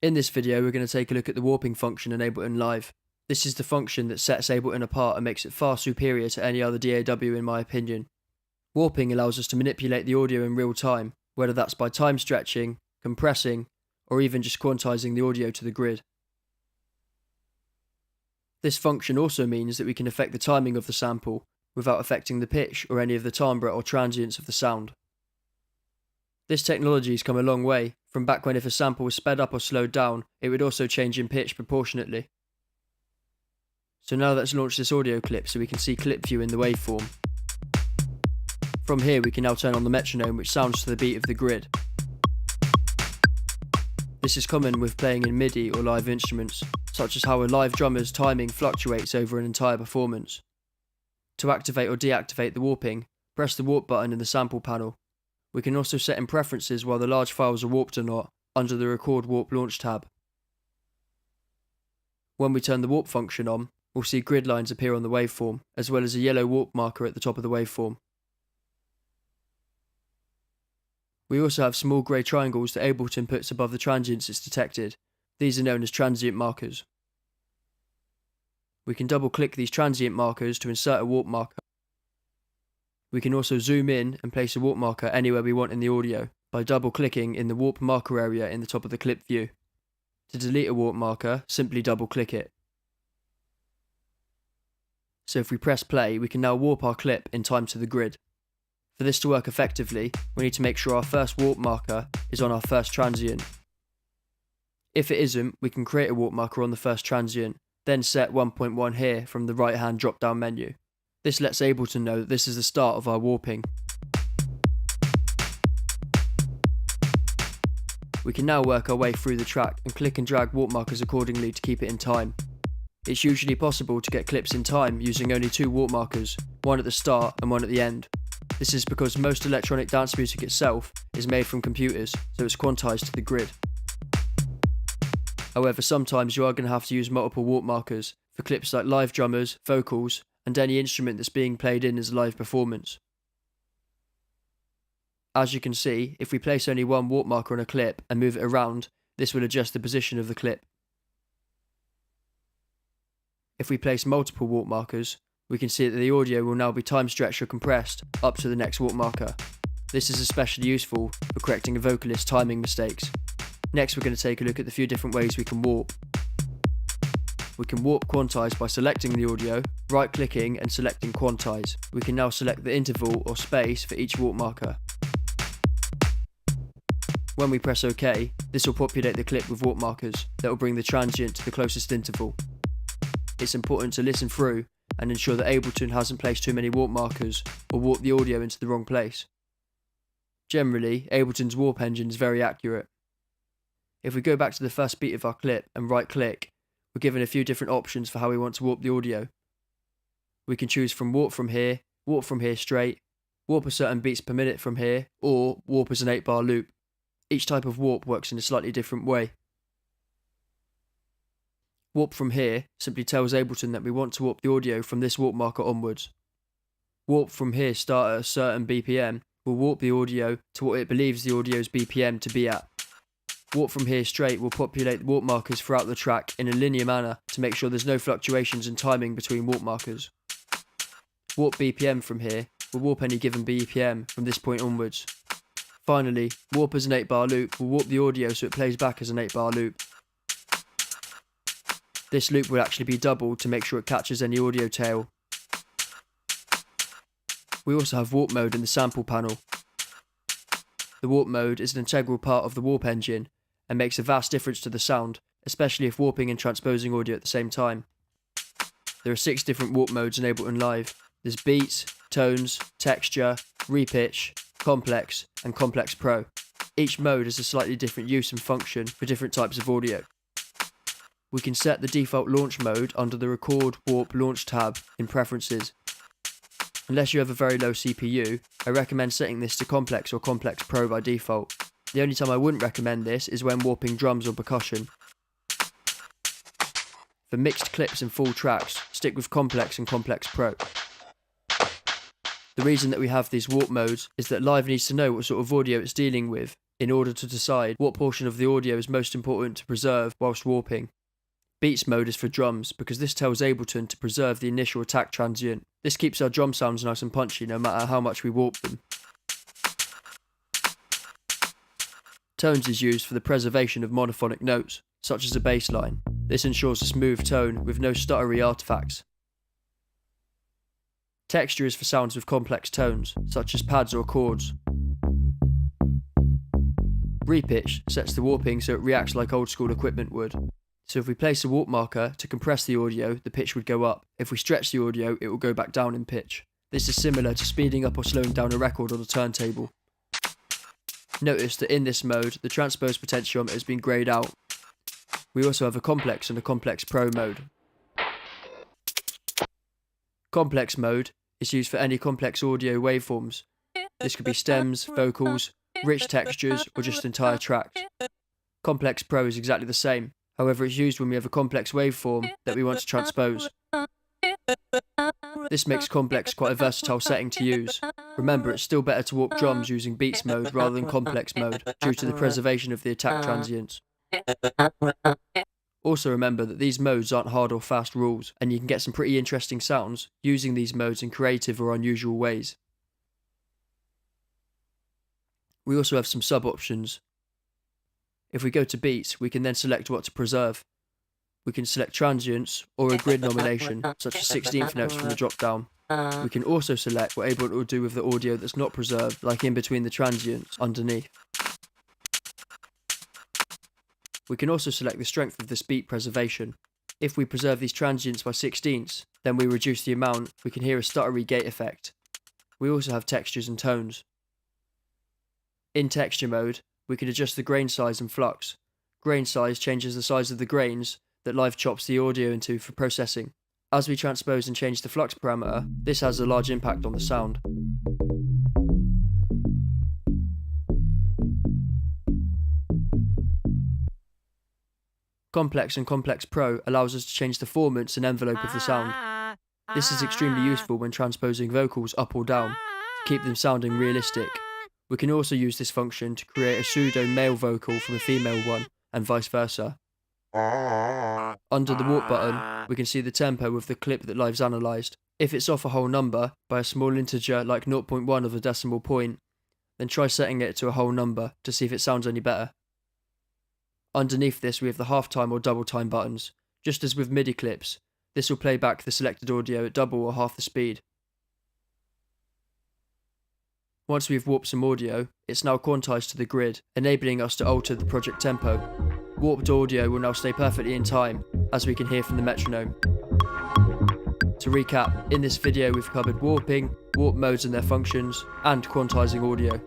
In this video, we're going to take a look at the warping function in Ableton Live. This is the function that sets Ableton apart and makes it far superior to any other DAW in my opinion. Warping allows us to manipulate the audio in real time, whether that's by time stretching, compressing, or even just quantizing the audio to the grid. This function also means that we can affect the timing of the sample without affecting the pitch or any of the timbre or transients of the sound. This technology has come a long way, from back when if a sample was sped up or slowed down, it would also change in pitch proportionately. So now let's launch this audio clip so we can see clip view in the waveform. From here we can now turn on the metronome, which sounds to the beat of the grid. This is common with playing in MIDI or live instruments, such as how a live drummer's timing fluctuates over an entire performance. To activate or deactivate the warping, press the warp button in the sample panel. We can also set in preferences whether large files are warped or not under the Record Warp Launch tab. When we turn the warp function on, we'll see grid lines appear on the waveform, as well as a yellow warp marker at the top of the waveform. We also have small grey triangles that Ableton puts above the transients it's detected. These are known as transient markers. We can double click these transient markers to insert a warp marker. We can also zoom in and place a warp marker anywhere we want in the audio by double clicking in the warp marker area in the top of the clip view. To delete a warp marker, simply double click it. So if we press play, we can now warp our clip in time to the grid. For this to work effectively, we need to make sure our first warp marker is on our first transient. If it isn't, we can create a warp marker on the first transient, then set 1.1 here from the right hand drop down menu. This lets Ableton know that this is the start of our warping. We can now work our way through the track and click and drag warp markers accordingly to keep it in time. It's usually possible to get clips in time using only 2 warp markers, one at the start and one at the end. This is because most electronic dance music itself is made from computers, so it's quantized to the grid. However, sometimes you are going to have to use multiple warp markers for clips like live drummers, vocals, and any instrument that's being played in as a live performance. As you can see, if we place only one warp marker on a clip and move it around, this will adjust the position of the clip. If we place multiple warp markers, we can see that the audio will now be time stretched or compressed up to the next warp marker. This is especially useful for correcting a vocalist's timing mistakes. Next, we're going to take a look at the few different ways we can warp. We can warp quantize by selecting the audio, right-clicking and selecting quantize. We can now select the interval or space for each warp marker. When we press OK, this will populate the clip with warp markers that will bring the transient to the closest interval. It's important to listen through and ensure that Ableton hasn't placed too many warp markers or warped the audio into the wrong place. Generally, Ableton's warp engine is very accurate. If we go back to the first beat of our clip and right-click, we're given a few different options for how we want to warp the audio. We can choose from warp from here straight, warp a certain beats per minute from here, or warp as an 8-bar loop. Each type of warp works in a slightly different way. Warp from here simply tells Ableton that we want to warp the audio from this warp marker onwards. Warp from here start at a certain BPM will warp the audio to what it believes the audio's BPM to be at. Warp from here straight will populate warp markers throughout the track in a linear manner to make sure there's no fluctuations in timing between warp markers. Warp BPM from here will warp any given BPM from this point onwards. Finally, warp as an 8-bar loop will warp the audio so it plays back as an 8-bar loop. This loop will actually be doubled to make sure it catches any audio tail. We also have warp mode in the sample panel. The warp mode is an integral part of the warp engine and makes a vast difference to the sound, especially if warping and transposing audio at the same time. There are 6 different warp modes in Ableton Live. There's beats, tones, texture, repitch, complex, and complex pro. Each mode has a slightly different use and function for different types of audio. We can set the default launch mode under the Record Warp Launch tab in Preferences. Unless you have a very low CPU, I recommend setting this to Complex or Complex Pro by default. The only time I wouldn't recommend this is when warping drums or percussion. For mixed clips and full tracks, stick with Complex and Complex Pro. The reason that we have these warp modes is that Live needs to know what sort of audio it's dealing with in order to decide what portion of the audio is most important to preserve whilst warping. Beats mode is for drums because this tells Ableton to preserve the initial attack transient. This keeps our drum sounds nice and punchy no matter how much we warp them. Tones is used for the preservation of monophonic notes, such as a bass line. This ensures a smooth tone with no stuttery artifacts. Texture is for sounds with complex tones, such as pads or chords. Repitch sets the warping so it reacts like old school equipment would. So if we place a warp marker to compress the audio, the pitch would go up. If we stretch the audio, it will go back down in pitch. This is similar to speeding up or slowing down a record on a turntable. Notice that in this mode, the transpose potentiometer has been greyed out. We also have a complex and a complex pro mode. Complex mode is used for any complex audio waveforms. This could be stems, vocals, rich textures, or just entire tracks. Complex pro is exactly the same, however it's used when we have a complex waveform that we want to transpose. This makes complex quite a versatile setting to use. Remember, it's still better to warp drums using beats mode rather than complex mode, due to the preservation of the attack transients. Also remember that these modes aren't hard or fast rules, and you can get some pretty interesting sounds using these modes in creative or unusual ways. We also have some sub-options. If we go to beats, we can then select what to preserve. We can select transients or a grid nomination, such as 16th notes from the drop-down. We can also select what Ableton will do with the audio that's not preserved, like in between the transients underneath. We can also select the strength of this beat preservation. If we preserve these transients by 16ths, then we reduce the amount, we can hear a stuttery gate effect. We also have textures and tones. In texture mode, we can adjust the grain size and flux. Grain size changes the size of the grains that Live chops the audio into for processing. As we transpose and change the flux parameter, this has a large impact on the sound. Complex and Complex Pro allows us to change the formants and envelope of the sound. This is extremely useful when transposing vocals up or down, to keep them sounding realistic. We can also use this function to create a pseudo male vocal from a female one, and vice versa. Under the warp button, we can see the tempo of the clip that Live's analysed. If it's off a whole number, by a small integer like 0.1 of a decimal point, then try setting it to a whole number to see if it sounds any better. Underneath this we have the half-time or double-time buttons. Just as with MIDI clips, this will play back the selected audio at double or half the speed. Once we've warped some audio, it's now quantized to the grid, enabling us to alter the project tempo. Warped audio will now stay perfectly in time, as we can hear from the metronome. To recap, in this video we've covered warping, warp modes and their functions, and quantizing audio.